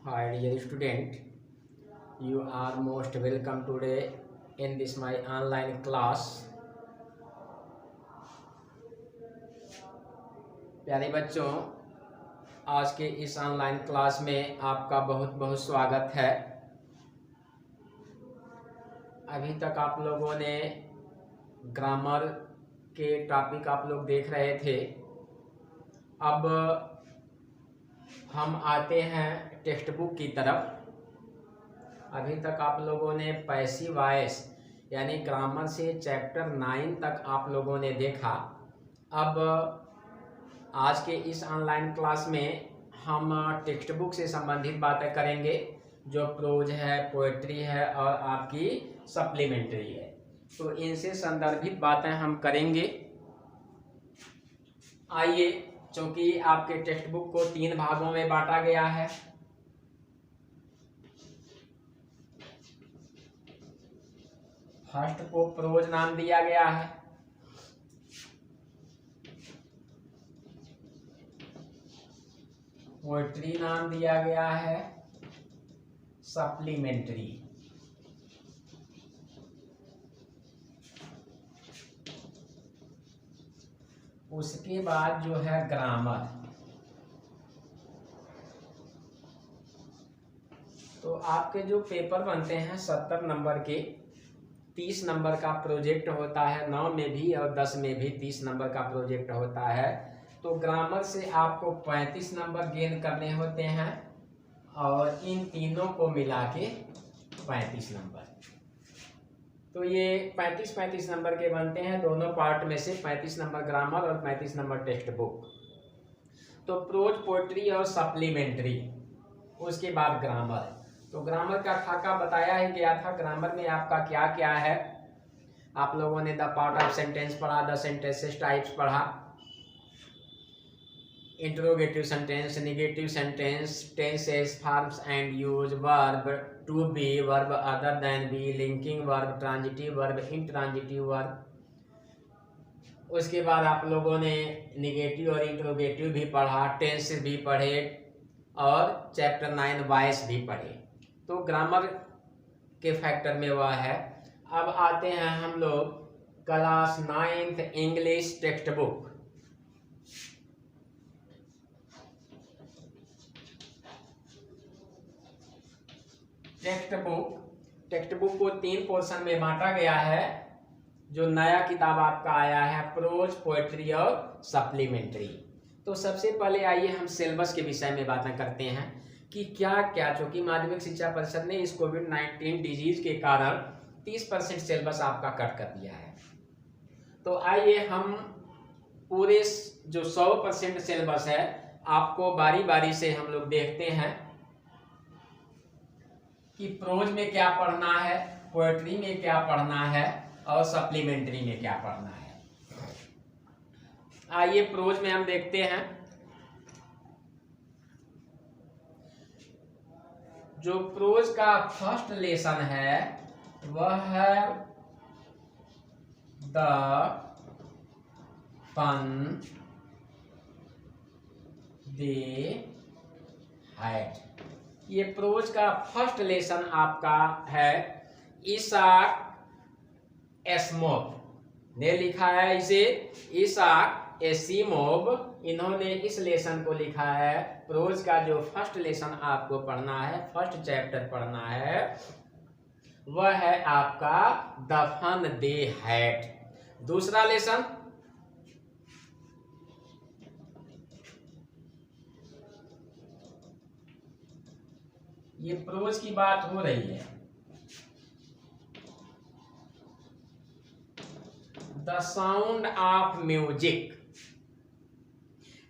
Hi dear student, you are most welcome today in this my online class. प्यारे बच्चों, आज के इस ऑनलाइन क्लास में आपका बहुत बहुत स्वागत है। अभी तक आप लोगों ने ग्रामर के टॉपिक आप लोग देख रहे थे। अब हम आते हैं टेक्स्ट बुक की तरफ। अभी तक आप लोगों ने पैसिव वॉइस यानी ग्रामर से चैप्टर 9 तक आप लोगों ने देखा। अब आज के इस ऑनलाइन क्लास में हम टेक्स्ट बुक से संबंधित बातें करेंगे, जो प्रोज है, पोएट्री है और आपकी सप्लीमेंट्री है। तो इनसे संदर्भित बातें हम करेंगे। आइए, चूंकि आपके टेक्स्ट बुक को 3 भागों में बांटा गया है। फर्स्ट को प्रोज नाम दिया गया है, पोएट्री नाम दिया गया है, सप्लीमेंट्री। उसके बाद जो है ग्रामर। तो आपके जो पेपर बनते हैं 70 नंबर के, 30 नंबर का प्रोजेक्ट होता है, 9 में भी और 10 में भी 30 नंबर का प्रोजेक्ट होता है। तो ग्रामर से आपको 35 नंबर गेन करने होते हैं और इन तीनों को मिला के 35 नंबर। तो ये 35-35 नंबर के बनते हैं, दोनों पार्ट में से 35 नंबर ग्रामर और 35 नंबर टेक्स्ट बुक। तो प्रोज, पोएट्री और सप्लीमेंट्री, उसके बाद ग्रामर। तो ग्रामर का खाका बताया ही गया था। ग्रामर में आपका क्या क्या है, आप लोगों ने द पार्ट ऑफ सेंटेंस पढ़ा, द सेंटेंसेस टाइप्स पढ़ा, interrogative sentence, negative sentence, tenses, forms and use, verb to be, verb other than be, linking verb, transitive verb, intransitive verb. उसके बाद आप लोगों ने नेगेटिव और इंट्रोगेटिव भी पढ़ा, टेंस भी पढ़े और चैप्टर 9 वॉइस भी पढ़े। तो ग्रामर के फैक्टर में वह है। अब आते हैं हम लोग class 9th English text book. Text book को 3 पोर्शन में बांटा गया है। जो नया किताब आपका आया है, प्रोज, पोएट्री और सप्लीमेंट्री। तो सबसे पहले आइए हम सिलेबस के विषय में बातें करते हैं कि क्या क्या, चूंकि माध्यमिक शिक्षा परिषद ने इस कोविड-19 डिजीज के कारण 30% सिलेबस आपका कट कर दिया है। तो आइए हम पूरे जो 100% सिलेबस है आपको बारी बारी से हम लोग देखते हैं कि प्रोज में क्या पढ़ना है, पोएट्री में क्या पढ़ना है और सप्लीमेंट्री में क्या पढ़ना है। आइए प्रोज में हम देखते हैं। जो प्रोज का फर्स्ट लेसन है वह है द फन दे हैड। ये प्रोज का फर्स्ट लेसन आपका है। इसाक एसिमोव ने लिखा है इसे, इसाक एसिमोव, इन्होंने इस लेसन को लिखा है। प्रोज का जो फर्स्ट लेसन आपको पढ़ना है, फर्स्ट चैप्टर पढ़ना है, वह है आपका द फन दे हैड। दूसरा लेसन ये प्रोज की बात हो रही है, द साउंड ऑफ म्यूजिक।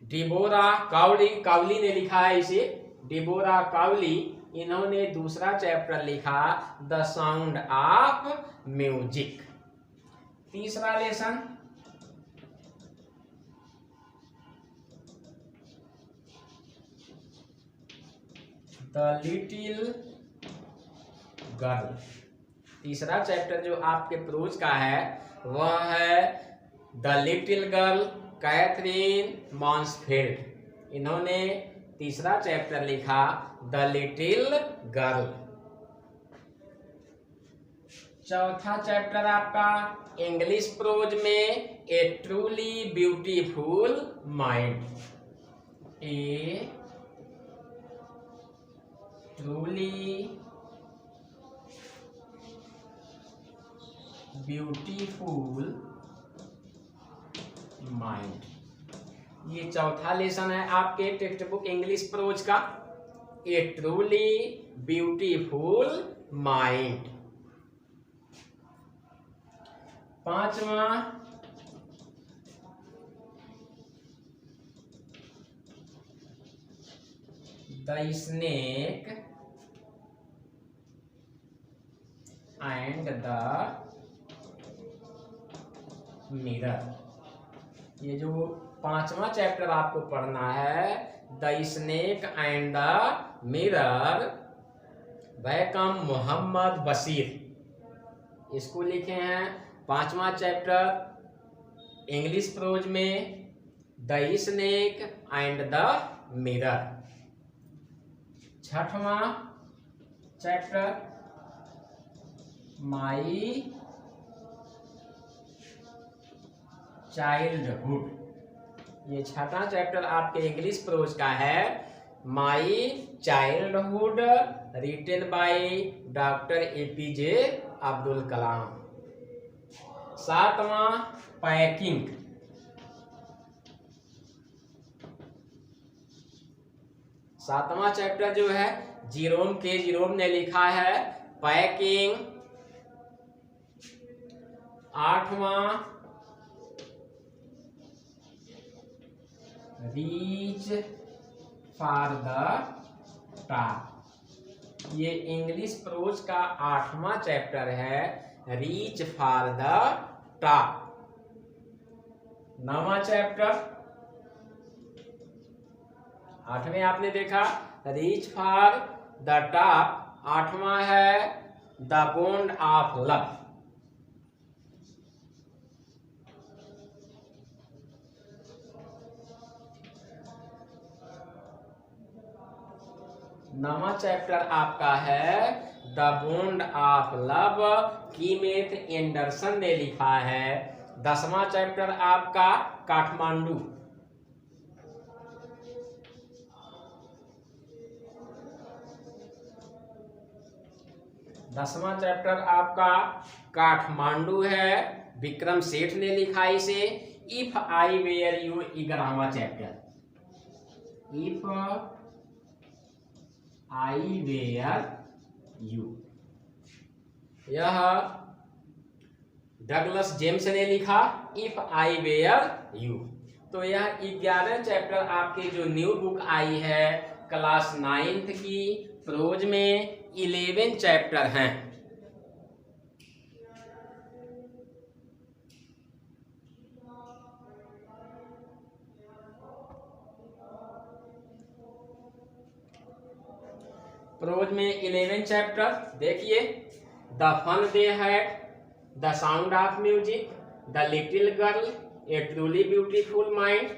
डिबोरा काउली, काउली ने लिखा है इसे, डिबोरा काउली, इन्होंने दूसरा चैप्टर लिखा द साउंड ऑफ म्यूजिक। तीसरा लेसन द लिटिल गर्ल। तीसरा चैप्टर जो आपके प्रोज का है वह है द लिटिल गर्ल, कैथरीन मॉन्सफील्ड। इन्होंने तीसरा चैप्टर लिखा द लिटिल गर्ल। चौथा चैप्टर आपका इंग्लिश प्रोज में ए ट्रूली ब्यूटीफुल माइंड। ए ट्रूली ब्यूटीफुल माइंड, ये चौथा लेसन है आपके टेक्स्ट बुक इंग्लिश प्रोज का, ए ट्रूली ब्यूटीफुल माइंड। पांचवा the snake and the mirror. ये जो पांचवा चैप्टर आपको पढ़ना है the snake and the mirror, Vaikom Muhammad Basheer इसको लिखे हैं। पांचवा चैप्टर इंग्लिश प्रोज में the snake and the mirror. छठवां चैप्टर माई चाइल्डहुड, ये छठा चैप्टर आपके इंग्लिश प्रोज का है, my childhood, written by doctor APJ Abdul Kalam. सातवां पैकिंग, सातवां चैप्टर जो है जेरोम ने लिखा है पैकिंग। आठवां रीच फॉर द टॉप, ये इंग्लिश प्रोज का आठवां चैप्टर है, रीच फॉर द टॉप। नौवां चैप्टर, आठवें आपने देखा रीच फॉर द टॉप, आठवां है द बॉन्ड ऑफ लव। नवा चैप्टर आपका है the bond of love, Kenneth Anderson ने लिखा है। 10वां चैप्टर आपका काठमांडू। 10वां चैप्टर आपका काठमांडू है, विक्रम सेठ ने लिखा इसे। इफ आई वेयर यू 11वां chapter, if I were you, यह डगलस जेम्स ने लिखा इफ आई वेयर यू। तो यह 11 चैप्टर आपके जो न्यू बुक आई है क्लास 9th की प्रोज में 11 चैप्टर हैं। प्रोज में 11 चैप्टर देखिए, the fun they had, the sound of music, the little girl, a truly beautiful mind,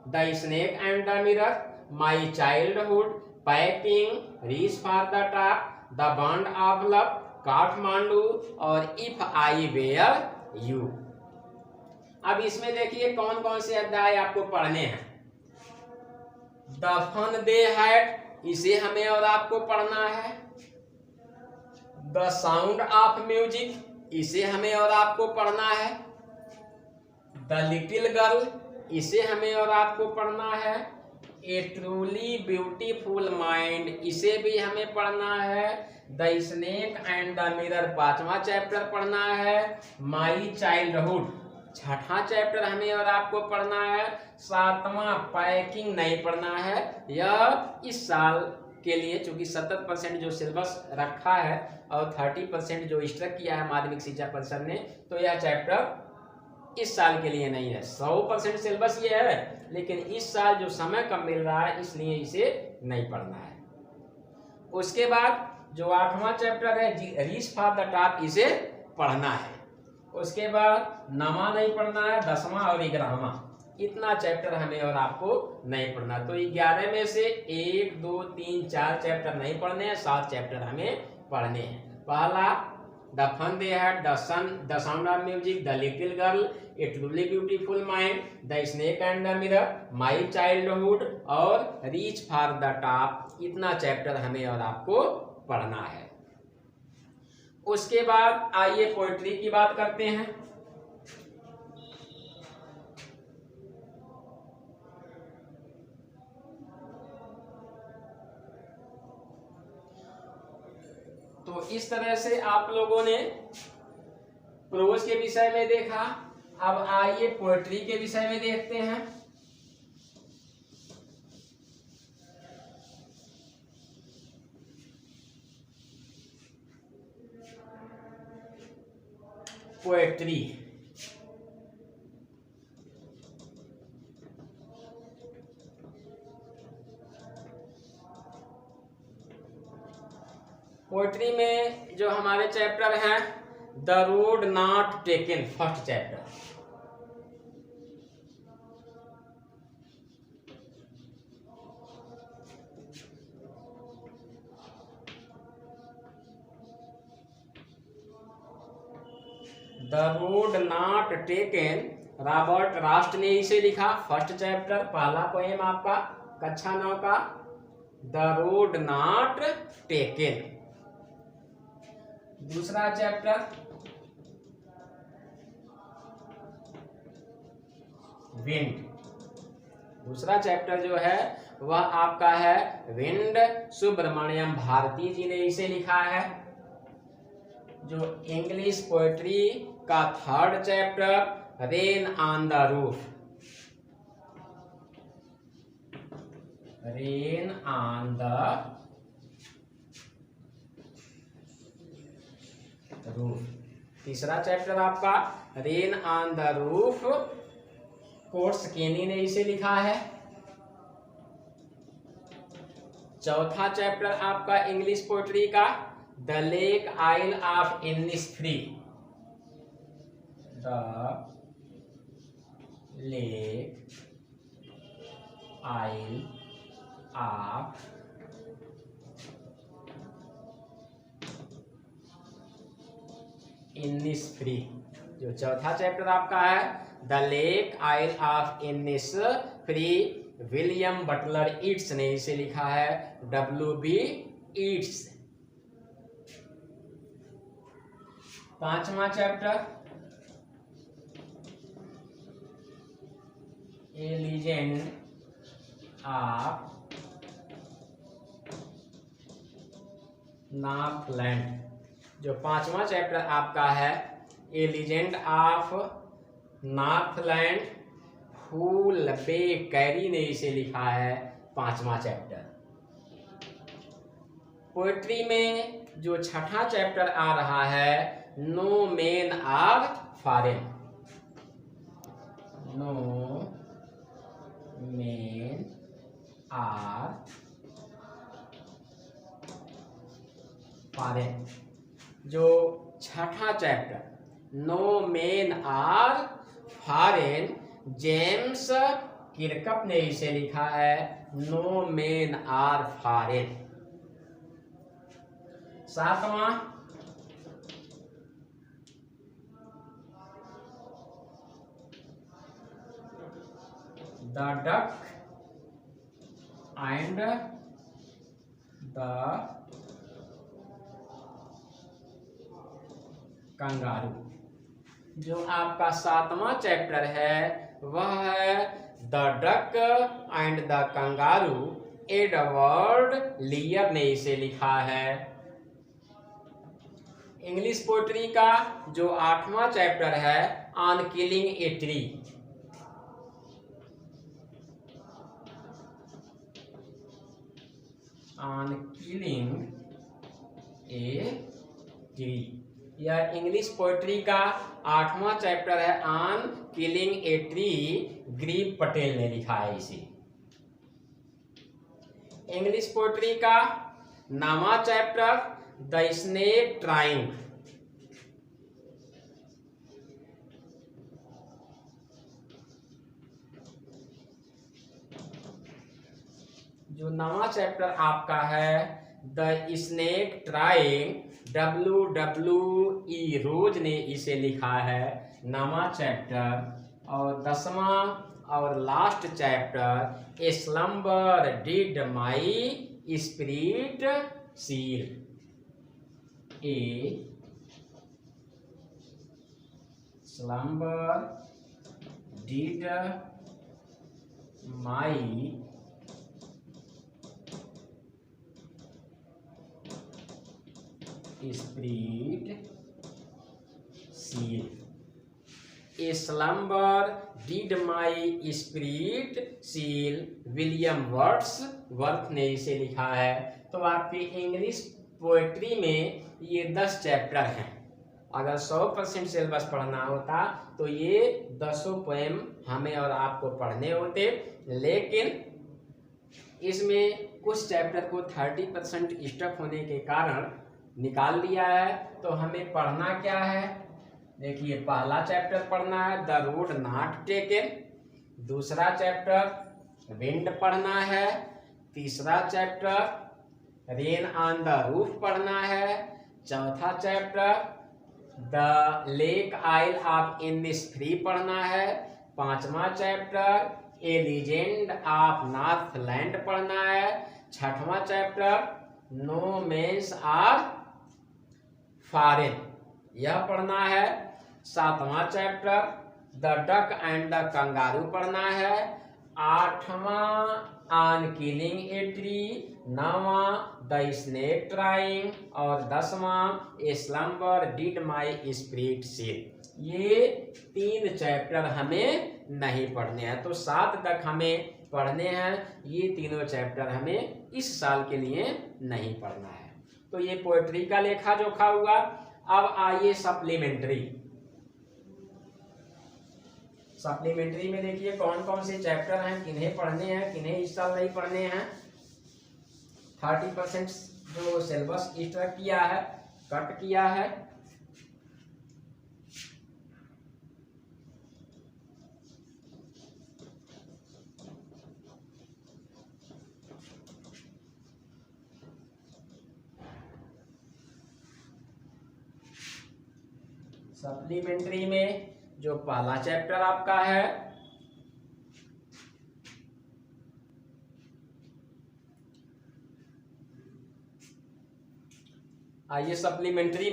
the snake and the mirror, my childhood, packing, reach for the top, the bond of love, Kathmandu और if I were you. अब इसमें देखिए कौन कौन से अध्याय आपको पढ़ने हैं। द फन दे हैड, इसे हमें और आपको पढ़ना है। द साउंड ऑफ म्यूजिक, इसे हमें और आपको पढ़ना है। द लिटिल गर्ल, इसे हमें और आपको पढ़ना है। ए ट्रूली ब्यूटीफुल माइंड, इसे भी हमें पढ़ना है। The snake and the mirror 5वां चैप्टर पढ़ना है। माई चाइल्डहुड 6ठा चैप्टर हमें और आपको पढ़ना है। 7वां पैकिंग नहीं पढ़ना है, यह इस साल के लिए चूंकि 70% जो सिलेबस रखा है और 30% जो स्ट्रक किया है माध्यमिक शिक्षा परिषद ने, तो यह चैप्टर इस साल के लिए नहीं है। 100% सिलेबस ये है, लेकिन इस साल जो समय कम मिल रहा है इसलिए इसे नहीं पढ़ना है। उसके बाद जो 8वां चैप्टर है रीच फॉर द टॉप, इसे पढ़ना है। उसके बाद 9वां नहीं पढ़ना है, 10वां और 11वां। इतना चैप्टर हमें और आपको नहीं पढ़ना। तो 11 में से 1 2 3 4 चैप्टर नहीं पढ़ने हैं, 7 चैप्टर हमें पढ़ने हैं। पहला the fun they had, the sound of music, the little girl, a truly beautiful mind, the snake and the mirror, my childhood और रीच फॉर द टॉप। इतना चैप्टर हमें और आपको पढ़ना है। उसके बाद आइए पोएट्री की बात करते हैं। तो इस तरह से आप लोगों ने प्रोज के विषय में देखा। अब आइए पोएट्री के विषय में देखते हैं। पोएट्री पोएट्री में जो हमारे चैप्टर हैं, the road not taken, first chapter. The road not taken, Robert Rust ने इसे लिखा। फर्स्ट चैप्टर, पहला पोएम आपका कक्षा 9 का, द रोड नॉट टेकन। दूसरा चैप्टर विंड। दूसरा चैप्टर जो है वह आपका है विंड, सुब्रमण्यम भारती जी ने इसे लिखा है। जो इंग्लिश पोएट्री का third chapter, rain on the roof, rain on the roof. तीसरा चैप्टर आपका rain on the roof, Coates Kinney ने इसे लिखा है। चौथा चैप्टर आपका इंग्लिश पोएट्री का the lake isle of Innisfree, the lake isle of Innisfree. जो चौथा चैप्टर आपका है the lake isle of Innisfree, William Butler Yeats ने इसे लिखा है, W.B. ईट्स। पांचवा chapter a legend of Northland. जो पांचवा चैप्टर आपका है ए लीजेंड ऑफ नॉर्थलैंड, फूल बे कैरी ने इसे लिखा है, पांचवा चैप्टर। पोएट्री में जो छठा चैप्टर आ रहा है, no men are foreign, no men are foreign. जो छठा chapter no men are foreign, James Kirkup ने इसे लिखा है, नो मेन आर फॉरेन। सातवां the duck and the kangaroo. जो आपका सातवां चैप्टर है वह है the duck and the kangaroo, Edward Lear ने इसे लिखा है। इंग्लिश पोएट्री का जो आठवां चैप्टर है, on killing a tree, on killing a tree. यह इंग्लिश पोएट्री का आठवां चैप्टर है, ऑन किलिंग ए ट्री, ग्रीव पटेल ने लिखा है इसे। इंग्लिश पोएट्री का नौवां चैप्टर द स्नेक ट्राइंग, जो नवा चैप्टर आपका है द स्नेक ट्राइंग WWE, रोज ने इसे लिखा है नवा चैप्टर। और 10वां और last chapter A slumber did my spirit seal. A slumber did my spirit seal। A slumber did my spirit seal, William Wordsworth ने इसे लिखा है। तो आपके इंग्लिश पोएट्री में ये 10 चैप्टर हैं। अगर 100% सिलेबस पढ़ना होता तो ये 10 पोएम हमें और आपको पढ़ने होते, लेकिन इसमें कुछ चैप्टर को 30% स्टक होने के कारण निकाल दिया है। तो हमें पढ़ना क्या है, देखिए पहला चैप्टर पढ़ना है द रोड नॉट टेकन, दूसरा चैप्टर विंड पढ़ना है, तीसरा chapter rain on the roof पढ़ना है, चौथा chapter the lake isle of Innisfree पढ़ना है, पांचवा chapter a legend of northland पढ़ना है, छठवां chapter no mens are foreign यह पढ़ना है, सातवां chapter the duck and the kangaroo पढ़ना है, आठवां ऑन किलिंग ए ट्री, नौवां द स्नेक ट्राइंग और 10वां a slumber did my spirit seal. ये 3 चैप्टर हमें नहीं पढ़ने हैं। तो 7 तक हमें पढ़ने हैं, ये तीनों चैप्टर हमें इस साल के लिए नहीं पढ़ना है। तो ये पोएट्री का लेखा जोखा हुआ। अब आइए सप्लीमेंट्री। सप्लीमेंट्री में देखिए कौन कौन से चैप्टर हैं, किन्हें पढ़ने हैं, किन्हें इस साल नहीं पढ़ने हैं। 30% जो सिलेबस स्ट्रक किया है, कट किया है। सप्लीमेंट्री में जो पहला चैप्टर आपका है आइए सप्लीमेंट्री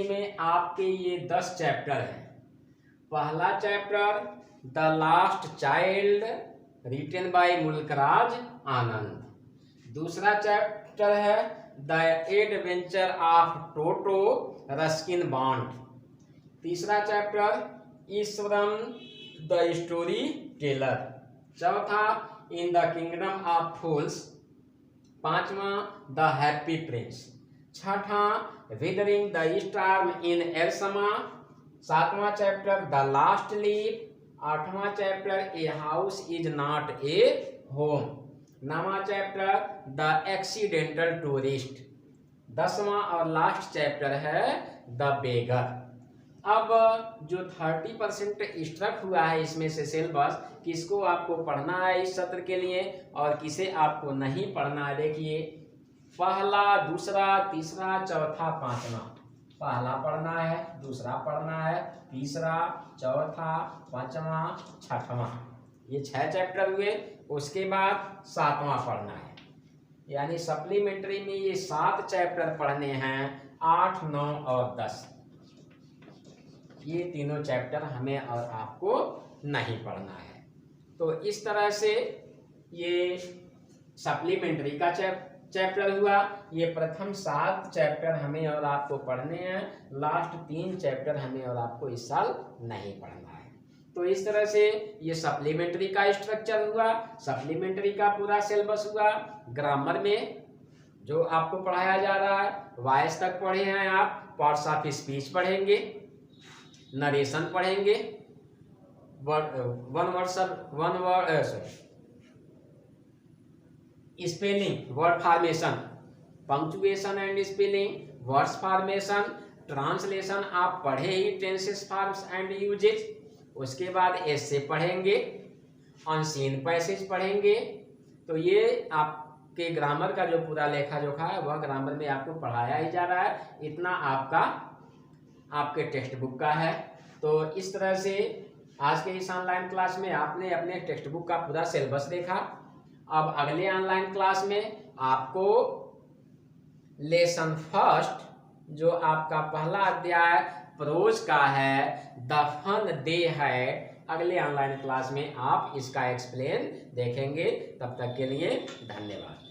में आपके ये 10 चैप्टर हैं। पहला chapter the last child written by Mulk Raj Anand, दूसरा चैप्टर है the adventure of Toto Ruskin Bond, तीसरा chapter Iswaran the story teller, चौथा in the kingdom of fools, पांचवा द हैप्पी प्रिंस, छठा weathering the storm in Ersama, सातवां चैप्टर द लास्ट लीफ, आठवां chapter a house is not a home, नवा chapter the accidental tourist, 10वां और last chapter है the beggar. अब जो 30% स्ट्रक हुआ है इसमें से सिलेबस, किसको आपको पढ़ना है इस सत्र के लिए और किसे आपको नहीं पढ़ना है। देखिए पहला, दूसरा, तीसरा, चौथा, पांचवा। पहला पढ़ना है, दूसरा पढ़ना है, तीसरा, चौथा, पांचवा, छठवां, ये 6 चैप्टर हुए। उसके बाद 7वां पढ़ना है, यानी सप्लीमेंट्री में ये 7 चैप्टर पढ़ने हैं, 8, 9 और 10। ये तीनों चैप्टर हमें और आपको नहीं पढ़ना है। तो इस तरह से ये सप्लीमेंट्री का चैप्टर हुआ। ये प्रथम 7 चैप्टर हमें और आपको पढ़ने हैं, लास्ट 3 चैप्टर हमें और आपको इस साल नहीं पढ़ना है। तो इस तरह से ये सप्लीमेंट्री का स्ट्रक्चर हुआ, सप्लीमेंट्री का पूरा सिलेबस हुआ। ग्रामर में जो आपको पढ़ाया जा रहा है, वॉइस तक पढ़े हैं आप, पार्ट्स ऑफ स्पीच पढ़ेंगे, नरेशन पढ़ेंगे, spelling, word formation, punctuation and spelling, words formation, translation आप पढ़े ही, टेंसेस, फॉर्म्स एंड यूजेज। उसके बाद एसे पढ़ेंगे अनसीन पैसेज पढ़ेंगे। तो ये आपके ग्रामर का जो पूरा लेखा जोखा है वह ग्रामर में आपको पढ़ाया ही जा रहा है। इतना आपका आपके टेक्स्ट बुक का है। तो इस तरह से आज के इस ऑनलाइन क्लास में आपने अपने टेक्स्ट बुक का पूरा सिलेबस देखा। अब अगले ऑनलाइन क्लास में आपको लेसन फर्स्ट जो आपका पहला अध्याय प्रोज का है, दफन दे है, अगले ऑनलाइन क्लास में आप इसका एक्सप्लेन देखेंगे। तब तक के लिए धन्यवाद।